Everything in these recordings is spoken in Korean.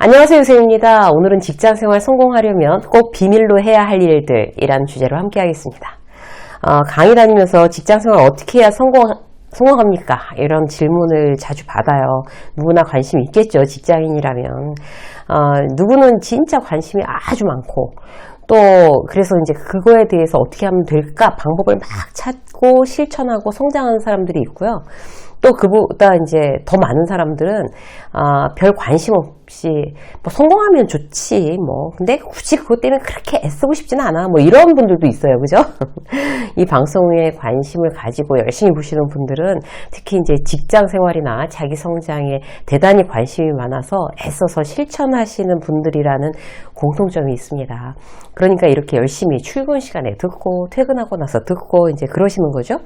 안녕하세요, 유세입니다. 오늘은 직장생활 성공하려면 꼭 비밀로 해야 할 일들이라는 주제로 함께 하겠습니다. 강의 다니면서 직장생활 어떻게 해야 성공합니까? 이런 질문을 자주 받아요. 누구나 관심이 있겠죠, 직장인이라면. 누구는 진짜 관심이 아주 많고, 또 그래서 이제 그거에 대해서 어떻게 하면 될까 방법을 막 찾고 실천하고 성장하는 사람들이 있고요. 또 그보다 이제 더 많은 사람들은 별 관심 없이 뭐 성공하면 좋지 뭐 근데 굳이 그것 때문에 그렇게 애쓰고 싶지는 않아 뭐 이런 분들도 있어요, 그죠? 이 방송에 관심을 가지고 열심히 보시는 분들은 특히 이제 직장 생활이나 자기 성장에 대단히 관심이 많아서 애써서 실천하시는 분들이라는 공통점이 있습니다. 그러니까 이렇게 열심히 출근 시간에 듣고 퇴근하고 나서 듣고 이제 그러시는 거죠.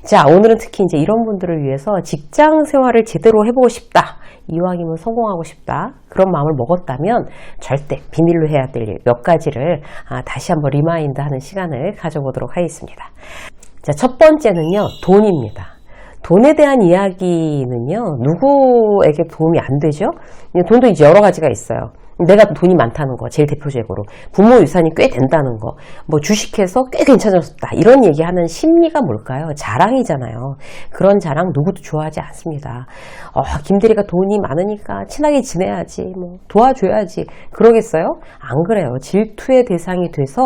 자, 오늘은 특히 이제 이런 분들을 위해서 직장 생활을 제대로 해보고 싶다, 이왕이면 성공하고 싶다, 그런 마음을 먹었다면 절대 비밀로 해야 될 일 몇 가지를 다시 한번 리마인드 하는 시간을 가져보도록 하겠습니다. 자, 첫 번째는요, 돈입니다. 돈에 대한 이야기는요, 누구에게 도움이 안 되죠? 돈도 이제 여러 가지가 있어요. 내가 돈이 많다는 거, 제일 대표적으로. 부모 유산이 꽤 된다는 거, 뭐 주식해서 꽤 괜찮아졌다, 이런 얘기하는 심리가 뭘까요? 자랑이잖아요. 그런 자랑 누구도 좋아하지 않습니다. 김대리가 돈이 많으니까 친하게 지내야지, 뭐 도와줘야지, 그러겠어요? 안 그래요. 질투의 대상이 돼서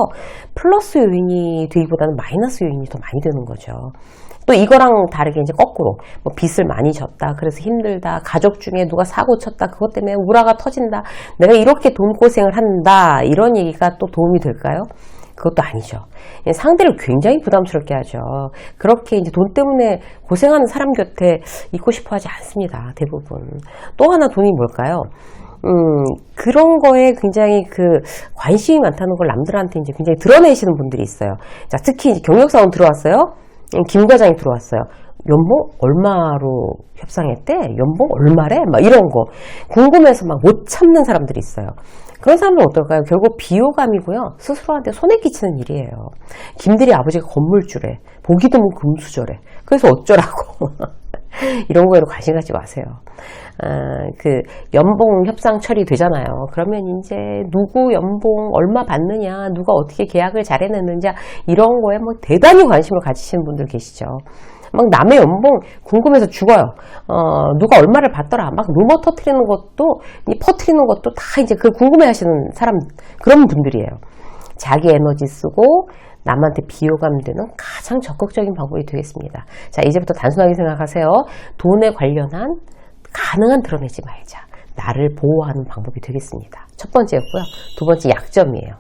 플러스 요인이 되기보다는 마이너스 요인이 더 많이 되는 거죠. 또 이거랑 다르게 이제 거꾸로 뭐 빚을 많이 졌다, 그래서 힘들다, 가족 중에 누가 사고 쳤다, 그것 때문에 우라가 터진다, 내가 이렇게 돈 고생을 한다, 이런 얘기가 또 도움이 될까요? 그것도 아니죠. 상대를 굉장히 부담스럽게 하죠. 그렇게 이제 돈 때문에 고생하는 사람 곁에 있고 싶어 하지 않습니다, 대부분. 또 하나 돈이 뭘까요? 그런 거에 굉장히 관심이 많다는 걸 남들한테 이제 굉장히 드러내시는 분들이 있어요. 자, 특히 이제 경력사원 들어왔어요. 김 과장이 들어왔어요. 연봉 얼마로 협상했대? 연봉 얼마래? 막 이런 거 궁금해서 막 못 참는 사람들이 있어요. 그런 사람은 어떨까요? 결국 비호감이고요, 스스로한테 손해 끼치는 일이에요. 김대리 아버지가 건물주래, 보기 드문 금수저래, 그래서 어쩌라고. 이런 거에도 관심 갖지 마세요. 연봉 협상 처리되잖아요. 그러면 이제 누구 연봉 얼마 받느냐, 누가 어떻게 계약을 잘 해냈느냐, 이런 거에 뭐 대단히 관심을 가지시는 분들 계시죠. 막 남의 연봉 궁금해서 죽어요. 누가 얼마를 받더라, 막 루머 퍼트리는 것도 다 이제 궁금해 하시는 그런 분들이에요. 자기 에너지 쓰고 남한테 비호감 되는 가장 적극적인 방법이 되겠습니다. 자, 이제부터 단순하게 생각하세요. 돈에 관련한 가능한 드러내지 말자. 나를 보호하는 방법이 되겠습니다. 첫 번째였고요. 두 번째, 약점이에요.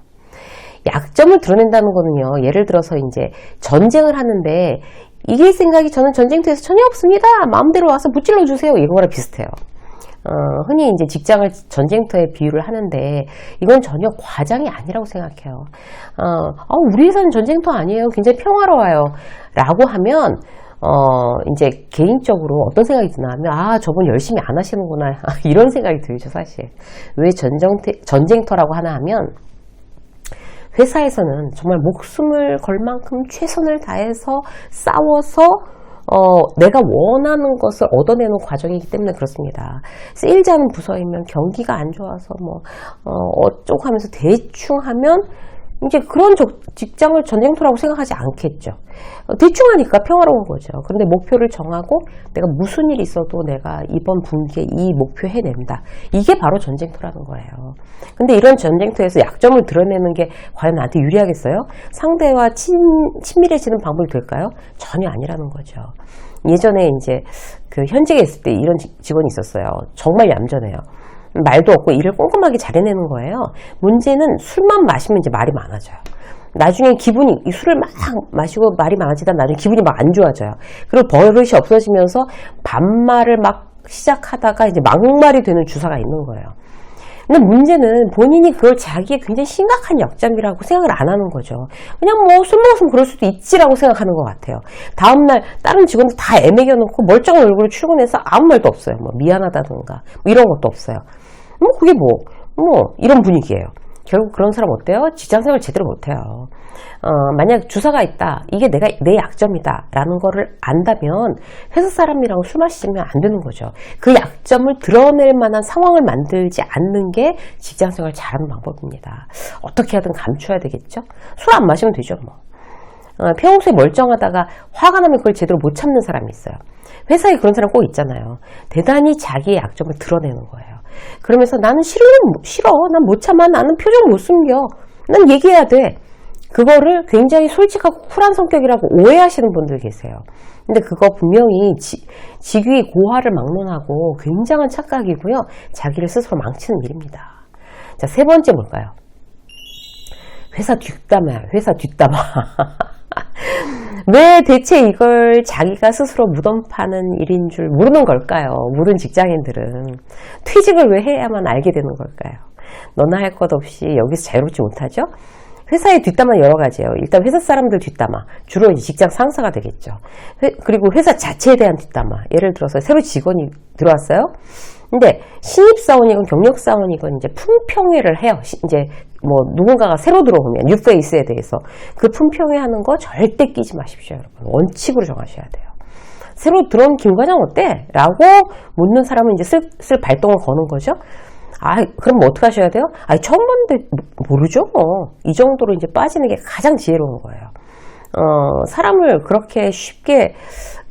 약점을 드러낸다는 거는요, 예를 들어서 이제 전쟁을 하는데 이길 생각이 저는 전쟁터에서 전혀 없습니다, 마음대로 와서 무찔러 주세요, 이거랑 비슷해요. 흔히 이제 직장을 전쟁터에 비유를 하는데 이건 전혀 과장이 아니라고 생각해요. 우리 회사는 전쟁터 아니에요, 굉장히 평화로워요 라고 하면 이제 개인적으로 어떤 생각이 드나 하면, 저분 열심히 안 하시는구나, 이런 생각이 들죠, 사실. 왜 전쟁터라고 하나 하면, 회사에서는 정말 목숨을 걸 만큼 최선을 다해서 싸워서 내가 원하는 것을 얻어내는 과정이기 때문에 그렇습니다. 세일즈 하는 부서이면 경기가 안 좋아서 어쩌고 하면서 대충 하면 이제 그런 직장을 전쟁터라고 생각하지 않겠죠. 대충 하니까 평화로운 거죠. 그런데 목표를 정하고 내가 무슨 일이 있어도 내가 이번 분기에 이 목표 해낸다, 이게 바로 전쟁터라는 거예요. 근데 이런 전쟁터에서 약점을 드러내는 게 과연 나한테 유리하겠어요? 상대와 친밀해지는 방법이 될까요? 전혀 아니라는 거죠. 예전에 이제 현직에 있을 때 이런 직원이 있었어요. 정말 얌전해요. 말도 없고 일을 꼼꼼하게 잘 해내는 거예요. 문제는 술만 마시면 이제 말이 많아져요. 나중에 이 술을 막 마시고 말이 많아지다 나중에 기분이 막 안 좋아져요. 그리고 버릇이 없어지면서 반말을 막 시작하다가 이제 막말이 되는 주사가 있는 거예요. 근데 문제는 본인이 그걸 자기의 굉장히 심각한 약점이라고 생각을 안 하는 거죠. 그냥 뭐 술 먹었으면 그럴 수도 있지라고 생각하는 것 같아요. 다음날 다른 직원들 다 애매겨놓고 멀쩡한 얼굴로 출근해서 아무 말도 없어요. 뭐 미안하다든가 뭐 이런 것도 없어요. 그게 이런 분위기예요. 결국 그런 사람 어때요? 직장생활 제대로 못해요. 만약 주사가 있다, 이게 내 약점이다 라는 거를 안다면 회사 사람이라고 술 마시면 안 되는 거죠. 그 약점을 드러낼 만한 상황을 만들지 않는 게 직장생활 잘하는 방법입니다. 어떻게 하든 감춰야 되겠죠. 술 안 마시면 되죠 뭐. 평소에 멀쩡하다가 화가 나면 그걸 제대로 못 참는 사람이 있어요. 회사에 그런 사람 꼭 있잖아요. 대단히 자기의 약점을 드러내는 거예요. 그러면서 나는 싫어, 난 못 참아, 나는 표정 못 숨겨, 난 얘기해야 돼. 그거를 굉장히 솔직하고 쿨한 성격이라고 오해하시는 분들 계세요. 근데 그거 분명히 직위 고하를 막론하고 굉장한 착각이고요. 자기를 스스로 망치는 일입니다. 자, 세 번째 뭘까요? 회사 뒷담화야, 회사 뒷담화. 왜 대체 이걸 자기가 스스로 무덤 파는 일인 줄 모르는 걸까요? 모든 직장인들은. 퇴직을 왜 해야만 알게 되는 걸까요? 너나 할 것 없이 여기서 자유롭지 못하죠? 회사의 뒷담화 여러 가지예요. 일단 회사 사람들 뒷담화, 주로 이제 직장 상사가 되겠죠. 그리고 회사 자체에 대한 뒷담화. 예를 들어서 새로 직원이 들어왔어요. 근데 신입사원이건 경력사원이건 이제 품평회를 해요. 이제 뭐 누군가가 새로 들어오면 뉴페이스에 대해서 그 품평회 하는 거 절대 끼지 마십시오, 여러분. 원칙으로 정하셔야 돼요. 새로 들어온 김 과장 어때? 라고 묻는 사람은 이제 슬슬 발동을 거는 거죠. 그럼 뭐 어떻게 하셔야 돼요? 처음 봤는데 모르죠. 이 정도로 이제 빠지는 게 가장 지혜로운 거예요. 사람을 그렇게 쉽게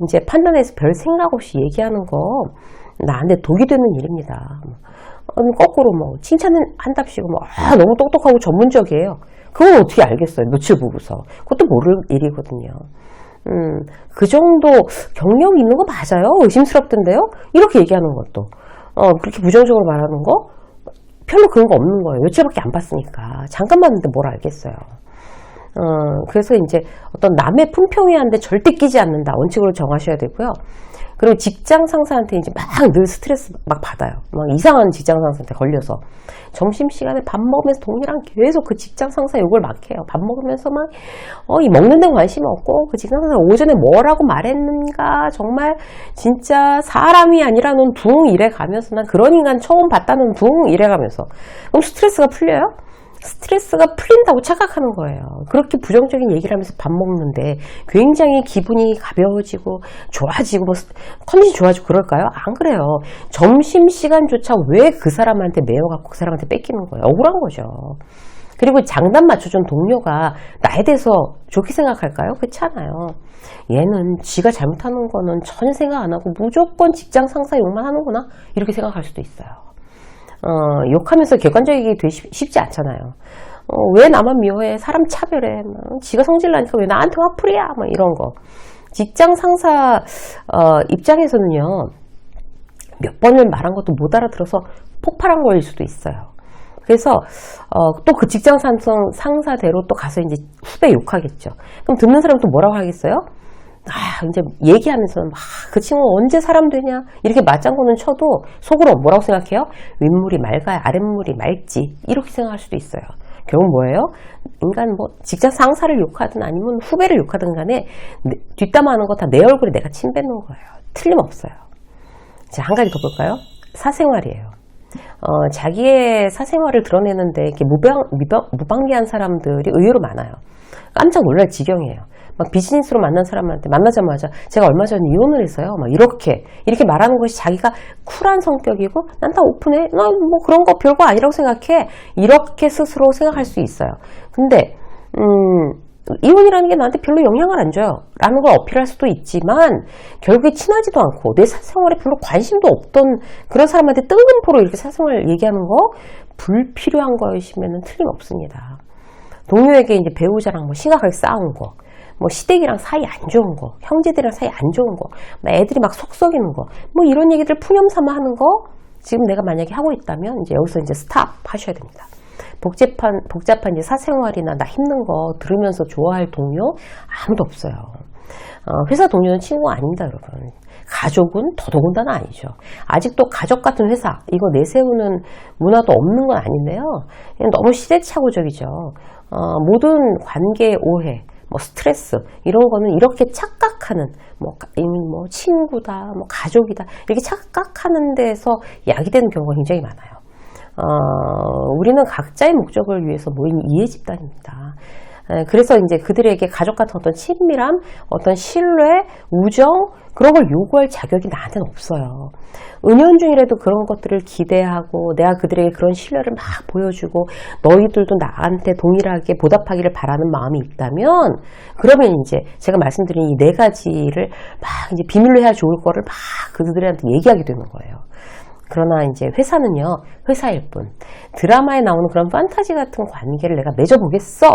이제 판단해서 별 생각 없이 얘기하는 거 나한테 독이 되는 일입니다. 거꾸로 뭐 칭찬은 한답시고 너무 똑똑하고 전문적이에요. 그걸 어떻게 알겠어요? 며칠 보고서. 그것도 모를 일이거든요. 그 정도 경력이 있는 거 맞아요? 의심스럽던데요? 이렇게 얘기하는 것도. 그렇게 부정적으로 말하는 거 별로 그런 거 없는 거예요. 며칠밖에 안 봤으니까. 잠깐 봤는데 뭘 알겠어요. 그래서 이제 어떤 남의 품평회하는데 절대 끼지 않는다. 원칙으로 정하셔야 되고요. 그리고 직장 상사한테 이제 막 늘 스트레스 막 받아요. 막 이상한 직장 상사한테 걸려서. 점심시간에 밥 먹으면서 동료랑 계속 그 직장 상사 욕을 막 해요. 밥 먹으면서 막, 이 먹는 데 관심 없고, 그 직장 상사 오전에 뭐라고 말했는가, 정말 진짜 사람이 아니라 넌 둥 이래 가면서, 난 그런 인간 처음 봤다는 둥 이래 가면서. 그럼 스트레스가 풀려요? 스트레스가 풀린다고 착각하는 거예요. 그렇게 부정적인 얘기를 하면서 밥 먹는데 굉장히 기분이 가벼워지고 좋아지고 컨디션 좋아지고 그럴까요? 안 그래요. 점심시간조차 왜 그 사람한테 매여갖고 그 사람한테 뺏기는 거예요? 억울한 거죠. 그리고 장단 맞춰준 동료가 나에 대해서 좋게 생각할까요? 그렇지 않아요. 얘는 지가 잘못하는 거는 전혀 생각 안 하고 무조건 직장 상사 욕만 하는구나 이렇게 생각할 수도 있어요. 욕하면서 객관적이게 되기 쉽지 않잖아요. 왜 나만 미워해? 사람 차별해? 지가 성질 나니까 왜 나한테 화풀이야? 이런 거. 직장 상사 입장에서는요. 몇 번을 말한 것도 못 알아들어서 폭발한 거일 수도 있어요. 그래서 또 그 직장 상사대로 또 가서 이제 후배 욕하겠죠. 그럼 듣는 사람은 또 뭐라고 하겠어요? 이제 얘기하면서는 그 친구 언제 사람 되냐? 이렇게 맞장구는 쳐도 속으로 뭐라고 생각해요? 윗물이 맑아야 아랫물이 맑지. 이렇게 생각할 수도 있어요. 결국 뭐예요? 인간 뭐 직장 상사를 욕하든 아니면 후배를 욕하든 간에 뒷담화하는 거 다 내 얼굴에 내가 침 뱉는 거예요. 틀림없어요. 자, 한 가지 더 볼까요? 사생활이에요. 자기의 사생활을 드러내는데 이렇게 무방비한 사람들이 의외로 많아요. 깜짝 놀랄 지경이에요. 막 비즈니스로 만난 사람한테 만나자마자 제가 얼마 전에 이혼을 했어요. 막 이렇게 말하는 것이 자기가 쿨한 성격이고 난 다 오픈해. 난 뭐 그런 거 별거 아니라고 생각해. 이렇게 스스로 생각할 수 있어요. 근데 이혼이라는 게 나한테 별로 영향을 안 줘요. 라는 걸 어필할 수도 있지만 결국에 친하지도 않고 내 사생활에 별로 관심도 없던 그런 사람한테 뜬금포로 이렇게 사생활 얘기하는 거 불필요한 것이면 틀림없습니다. 동료에게 이제 배우자랑 뭐 심각하게 싸운 거, 뭐 시댁이랑 사이 안 좋은 거, 형제들이랑 사이 안 좋은 거, 애들이 막 속 썩이는 거, 뭐 이런 얘기들 푸념 삼아 하는 거 지금 내가 만약에 하고 있다면 이제 여기서 이제 스탑 하셔야 됩니다. 복잡한 이제 사생활이나 나 힘든 거 들으면서 좋아할 동료 아무도 없어요. 회사 동료는 친구가 아닙니다, 여러분. 가족은 더더군다나 아니죠. 아직도 가족 같은 회사, 이거 내세우는 문화도 없는 건 아닌데요. 너무 시대착오적이죠. 모든 관계의 오해, 뭐 스트레스 이런 거는 이렇게 착각하는 뭐 친구다, 뭐 가족이다 이렇게 착각하는 데서 야기되는 경우가 굉장히 많아요. 우리는 각자의 목적을 위해서 모인 이해 집단입니다. 그래서 이제 그들에게 가족 같은 어떤 친밀함, 어떤 신뢰, 우정, 그런 걸 요구할 자격이 나한테는 없어요. 은연중이라도 그런 것들을 기대하고 내가 그들에게 그런 신뢰를 막 보여주고 너희들도 나한테 동일하게 보답하기를 바라는 마음이 있다면, 그러면 이제 제가 말씀드린 이 네 가지를 막 이제 비밀로 해야 좋을 거를 막 그들한테 얘기하게 되는 거예요. 그러나 이제 회사는요, 회사일 뿐. 드라마에 나오는 그런 판타지 같은 관계를 내가 맺어보겠어.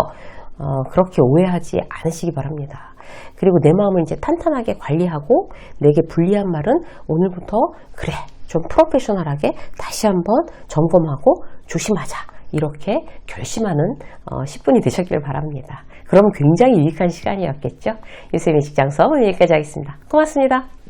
그렇게 오해하지 않으시기 바랍니다. 그리고 내 마음을 이제 탄탄하게 관리하고 내게 불리한 말은 오늘부터 그래, 좀 프로페셔널하게 다시 한번 점검하고 조심하자. 이렇게 결심하는 10분이 되셨길 바랍니다. 그러면 굉장히 유익한 시간이었겠죠? 유쌤의 직장 수업 오늘 여기까지 하겠습니다. 고맙습니다.